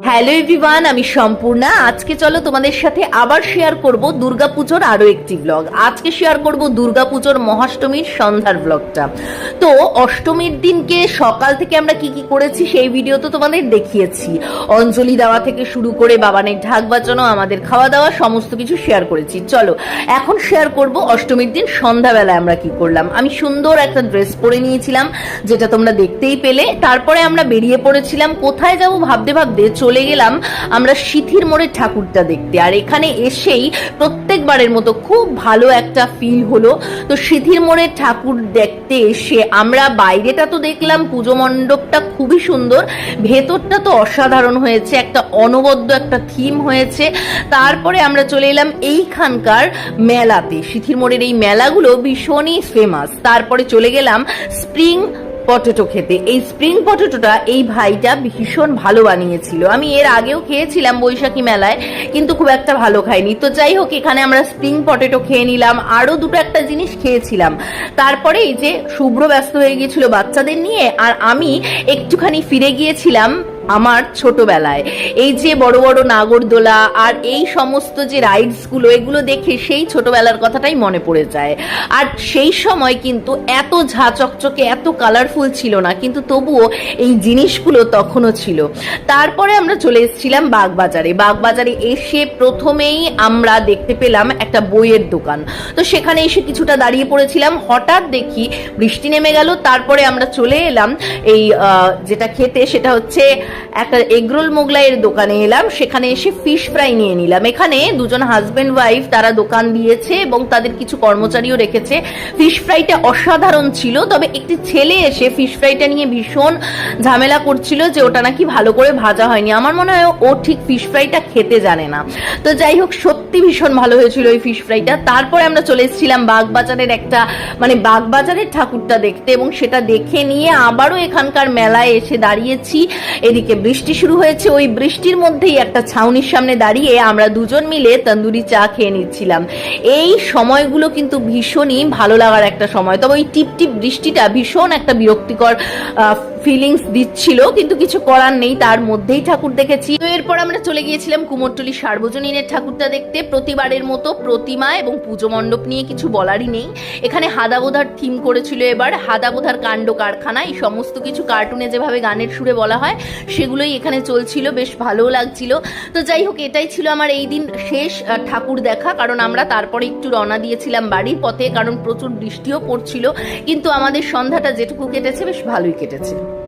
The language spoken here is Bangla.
হ্যালো এভরিওয়ান, আমি সম্পূর্ণা। আজকে চলো তোমাদের সাথে আবার শেয়ার করব দুর্গাপুজোর আরো একটি ব্লগ। আজকে শেয়ার করব দুর্গাপুজোর মহাষ্টমীর সন্ধ্যার ব্লগটা। তো অষ্টমীর দিনকে সকাল থেকে আমরা কি কি করেছি সেই ভিডিও তো তোমাদের দেখিয়েছি। অঞ্জলি দেওয়া থেকে শুরু করে বাবানের ঢাক বাজানো, আমাদের খাওয়া দাওয়া, সমস্ত কিছু শেয়ার করেছি। চলো এখন শেয়ার করব অষ্টমীর দিন সন্ধ্যাবেলায় আমরা কি করলাম। আমি সুন্দর একটা ড্রেস পরে নিয়েছিলাম, যেটা তোমরা দেখতেই পেলে। তারপরে আমরা বেরিয়ে পড়েছিলাম। কোথায় যাবো ভাবতে ভাবতে চলে গেলাম আমরা সিথির মোড়ের ঠাকুরটা দেখতে। আর এখানে এসেই প্রত্যেকবারের মতো খুব ভালো একটা ফিল হলো। তো সিথির মোড়ের ঠাকুর দেখতে এসে আমরা বাইরেটা তো দেখলাম, পুজো মণ্ডপটা খুবই সুন্দর, ভেতরটা তো অসাধারণ হয়েছে, একটা অনবদ্য একটা থিম হয়েছে। তারপরে আমরা চলে এলাম এইখানকার মেলাতে। সিথির মোড়ের এই মেলাগুলো ভীষণই ফেমাস। তারপরে চলে গেলাম স্প্রিং পটেটো খেতে। এই স্প্রিং পটেটোটা এই ভাইটা ভীষণ ভালো বানিয়েছিল। আমি এর আগেও খেয়েছিলাম বৈশাখী মেলায়, কিন্তু খুব একটা ভালো খাইনি। তো যাই হোক, এখানে আমরা স্প্রিং পটেটো খেয়ে নিলাম, আরো দুটো একটা জিনিস খেয়েছিলাম। তারপরে এই যে শুভ্র ব্যস্ত হয়ে গিয়েছিল বাচ্চাদের নিয়ে, আর আমি একটুখানি ফিরে গিয়েছিলাম আমার ছোটবেলায়। এই যে বড় বড় নাগরদোলা আর এই সমস্ত যে রাইডস গুলো, এগুলো দেখে সেই ছোটবেলার কথাটাই মনে পড়ে যায়। আর সেই সময় কিন্তু এত ঝা চকচকে, এত কালারফুল ছিল না, কিন্তু তবুও এই জিনিসগুলো তখনও ছিল। তারপরে আমরা চলে এসেছিলাম বাগবাজারে। বাগবাজারে এসে প্রথমেই আমরা দেখতে পেলাম একটা বইয়ের দোকান। তো সেখানে এসে কিছুটা দাঁড়িয়ে পড়েছিলাম। হঠাৎ দেখি বৃষ্টি নেমে গেল। তারপরে আমরা চলে এলাম এই যেটা খেতে, সেটা হচ্ছে একটা এগরোল মোগলাইয়ের দোকানে এলাম। সেখানে এসে ফিশ ফ্রাই নিয়ে নিলাম। এখানে দুজন হাজবেন্ড ওয়াইফ তারা দোকান দিয়েছে এবং তাদের কিছু কর্মচারীও রেখেছে। ফিশ ফ্রাইটা অসাধারণ ছিল, তবে একটি ছেলে এসে ফিশ ফ্রাইটা নিয়ে ভীষণ ঝামেলা করছিল যে ওটা নাকি ভালো করে ভাজা হয়নি। আমার মনে হয় ও ঠিক ফিশ ফ্রাইটা খেতে জানে না। তো যাই হোক, সত্যি ভীষণ ভালো হয়েছিল ওই ফিশ ফ্রাইটা। তারপরে আমরা চলে এসেছিলাম বাগবাজারের একটা বাগবাজারের ঠাকুরটা দেখতে, এবং সেটা দেখে নিয়ে আবারও এখানকার মেলায় এসে দাঁড়িয়েছি। এদিকে বৃষ্টি শুরু হয়েছে। ওই বৃষ্টির মধ্যেই একটা ছাউনির সামনে দাঁড়িয়ে আমরা দুজন মিলে তন্দুরি চা খেয়ে নিচ্ছিলাম। এই সময়গুলো কিন্তু ভীষণই ভালো লাগার একটা সময়। তবে ওই টিপ টিপ বৃষ্টিটা ভীষণ একটা বিরক্তিকর ফিলিংস দিচ্ছিল, কিন্তু কিছু করার নেই, তার মধ্যেই ঠাকুর দেখেছি। তো এরপর আমরা চলে গিয়েছিলাম কুমোরটুলি সার্বজনীনের ঠাকুরটা দেখতে। প্রতিবারের মতো প্রতিমা এবং পুজো মণ্ডপ নিয়ে কিছু বলারই নেই। এখানে হাদাবোধার থিম করেছিল এবার, হাদাবোধার কাণ্ড কারখানা, এই সমস্ত কিছু কার্টুনে যেভাবে গানের সুরে বলা হয় সেগুলোই এখানে চলছিল, বেশ ভালোও লাগছিল। তো যাই হোক, এটাই ছিল আমার এই দিন শেষ ঠাকুর দেখা। কারণ আমরা তারপরে একটু রওনা দিয়েছিলাম বাড়ির পথে, কারণ প্রচুর বৃষ্টিও পড়ছিল। কিন্তু আমাদের সন্ধ্যাটা যেটুকু কেটেছে বেশ ভালোই কেটেছে।